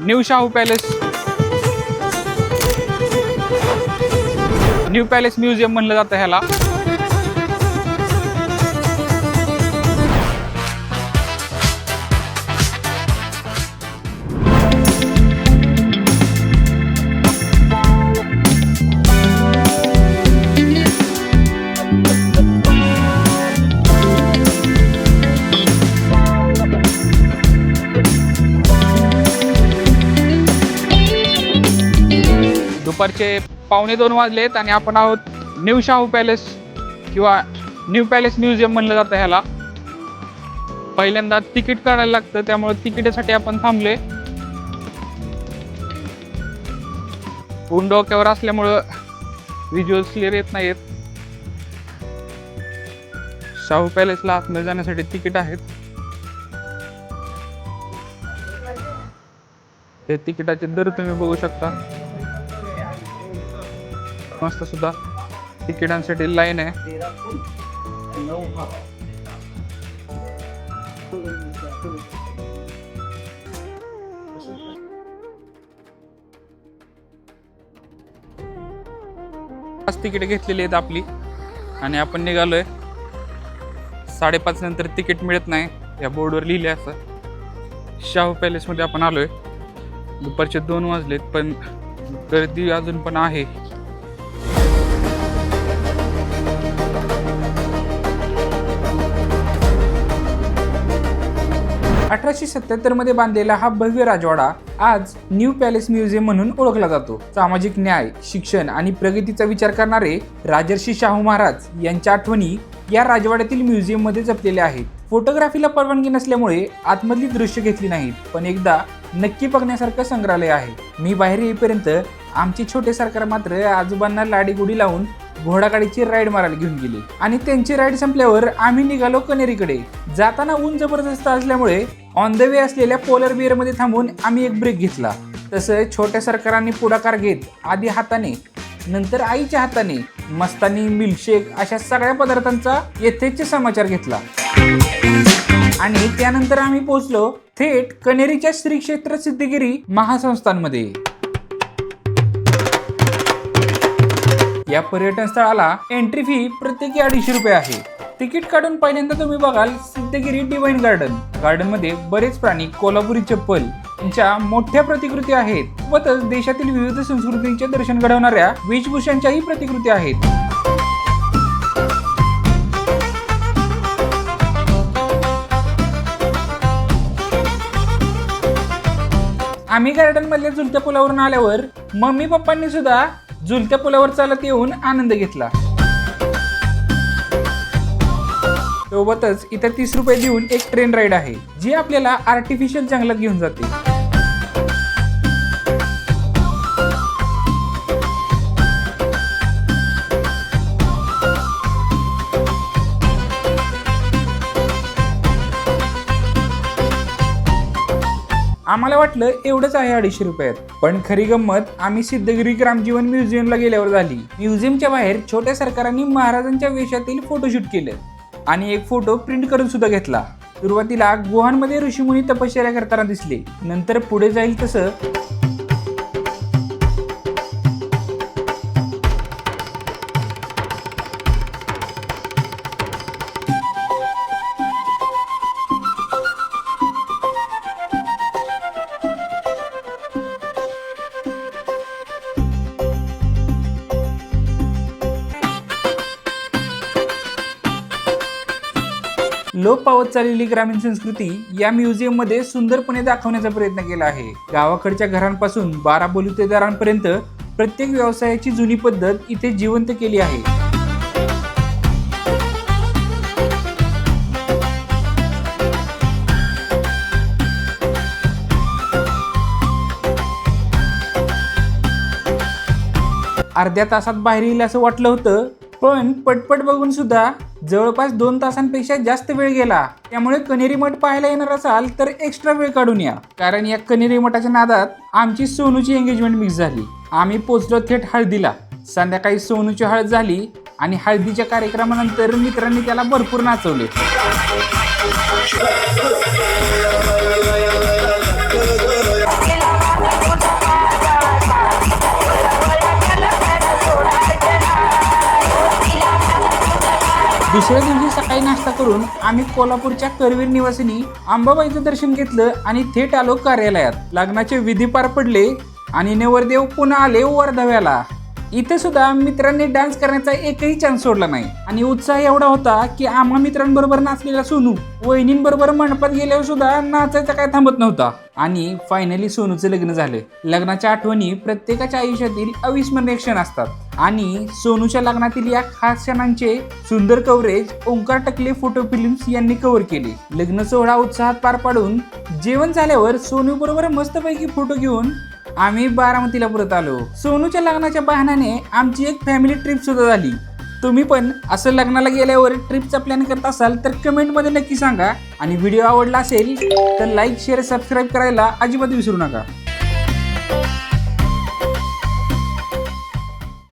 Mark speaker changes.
Speaker 1: New Shahu palace, new palace museum म्हणलं जातं ह्याला. दुपारचे 1:15 वाजलेत आणि आपण आहोत न्यू शाहू पॅलेस किंवा न्यू पॅलेस म्युझियम म्हणलं जातं ह्याला. पहिल्यांदा तिकीट काढायला लागतं, त्यामुळे तिकिटासाठी आपण थांबले. ऊन डोक्यावर असल्यामुळं व्हिज्युअल्स क्लिअर येत नाहीत. शाहू पॅलेसला आतमध्ये जाण्यासाठी तिकीट आहेत. हे तिकिटाचे दर तुम्ही बघू शकता. मस्त सुद्धा तिकिटांसाठी लाईन आहे. पाच तिकीट घेतलेली आहेत आपली आणि आपण निघालोय. 5:30 नंतर तिकीट मिळत नाही, या बोर्डवर लिहिले असं. शाहू पॅलेसमध्ये आपण आलोय. दुपारचे 2 वाजलेत पण गर्दी अजून पण आहे. 1877 मध्ये बांधलेला हा भव्य राजवाडा आज न्यू पॅलेस म्युझियम म्हणून ओळखला जातो. सामाजिक न्याय, शिक्षण आणि प्रगतीचा विचार करणारे राजर्षी शाहू महाराज यांच्या आठवणी या राजवाड्यातील म्युझियम मध्ये जपलेल्या आहेत. फोटोग्राफीला परवानगी नसल्यामुळे आतमधली दृश्य घेतली नाहीत, पण एकदा नक्की बघण्यासारखं संग्रहालय आहे. मी बाहेर येईपर्यंत आमचे छोटे सरकार मात्र आजोबांना लाडीगुडी लावून घोडागाडीची राईड मारायला घेऊन गेली आणि त्यांची राईड संपल्यावर आम्ही निघालो कनेरीकडे. जाताना ऊन जबरदस्त असल्यामुळे ऑन द वे असलेल्या पोलर बिअर मध्ये थांबून आम्ही एक ब्रेक घेतला. तसं छोट्या सरकारांनी पुढाकार घेत आधी हाताने नंतर आईच्या हाताने मस्तानी, मिल्कशेक अशा सगळ्या पदार्थांचा यथेच्छ समाचार घेतला आणि त्यानंतर आम्ही पोहोचलो थेट कनेरीच्या श्री क्षेत्र सिद्धगिरी महासंस्थानमध्ये. या पर्यटन स्थळाला एंट्री फी प्रत्येकी 250 रुपये आहे. तिकीट काढून पहिल्यांदा तुम्ही बघाल सिद्धगिरी डिवाइन गार्डन मध्ये बरेच प्राणी, कोल्हापुरी चप्पल यांच्या मोठ्या प्रतिकृती आहेत व देशातील विविध संस्कृतींचे दर्शन घडवणाऱ्या वेशभूषांच्याही प्रतिकृती आहेत. आम्ही गार्डन मधल्या झुलत्या पुलावरून आल्यावर मम्मी पप्पांनी सुद्धा झुलत्या पुलावर चालत येऊन आनंद घेतला. सोबतच इतर 30 रुपये देऊन एक ट्रेन राईड आहे जी आपल्याला आर्टिफिशियल जंगलात घेऊन जाते. आम्हाला वाटलं एवढंच आहे 250 रुपयात, पण खरी गंमत आम्ही सिद्धगिरी ग्रामजीवन म्युझियमला गेल्यावर झाली. म्युझियमच्या बाहेर छोट्या सरकारांनी महाराजांच्या वेशातील फोटोशूट केलं आणि एक फोटो प्रिंट करून सुद्धा घेतला. सुरुवातीला गुहांमध्ये ऋषीमुनी तपश्चर्या करताना दिसले, नंतर पुढे जाईल तसं लोप पावत चाललेली ग्रामीण संस्कृती या म्युझियम मध्ये सुंदरपणे दाखवण्याचा प्रयत्न केला आहे. गावाकडच्या घरांपासून 12 बलुतेदारांपर्यंत प्रत्येक व्यवसायाची जुनी पद्धत इथे जिवंत केली आहे. अर्ध्या तासात बाहेर येईल असं वाटलं होतं, पण पटपट बघून सुद्धा जवळपास 2 तासांपेक्षा जास्त वेळ गेला. त्यामुळे कनेरी मठ पाहायला येणार असाल तर एक्स्ट्रा वेळ काढून या, कारण या कनेरी मठाच्या नादात आमची सोनूची एंगेजमेंट मिस झाली. आम्ही पोचलो थेट हळदीला. संध्याकाळी सोनूची हळद झाली आणि हळदीच्या कार्यक्रमानंतर मित्रांनी त्याला भरपूर नाचवले. दुसऱ्या दिवशी सकाळी नाश्ता करून आम्ही कोल्हापूरच्या करवीर निवासिनी अंबाबाईचं दर्शन घेतलं आणि थेट आलो कार्यालयात। लग्नाचे विधी पार पडले आणि नवरदेव पुन्हा आले वर्धाव्याला। इथे सुद्धा मित्रांनी डान्स करण्याचा एकही चान्स सोडला नाही आणि उत्साह एवढा होता की आम्हा मित्रांबरोबर नाचलेला सोनू वहिनींबरोबर मंडपात गेल्यावर सुद्धा नाचायचा काय थांबत नव्हता। आणि फायनली सोनूचं लग्न झाले। लग्नाच्या आठवणी प्रत्येकाच्या आयुष्यातील अविस्मरणीय क्षण असतात आणि सोनूच्या लग्नातील या खास क्षणांचे सुंदर coverage Omkar Takle photo films यांनी कव्हर केले। लग्न सोहळा उत्साहात पार पाडून जेवण झाल्यावर सोनू बरोबर मस्तपैकी फोटो घेऊन आम्ही बारामतीला परत आलो। सोनूच्या लग्नाच्या बहाण्याने आमची एक फॅमिली ट्रिप सुद्धा झाली। तुम्ही पण असं लग्नाला गेल्यावर ट्रिपचा प्लॅन करत असाल तर कमेंटमध्ये नक्की सांगा आणि व्हिडिओ आवडला असेल तर लाईक शेअर सबस्क्राईब करायला अजिबात विसरू नका।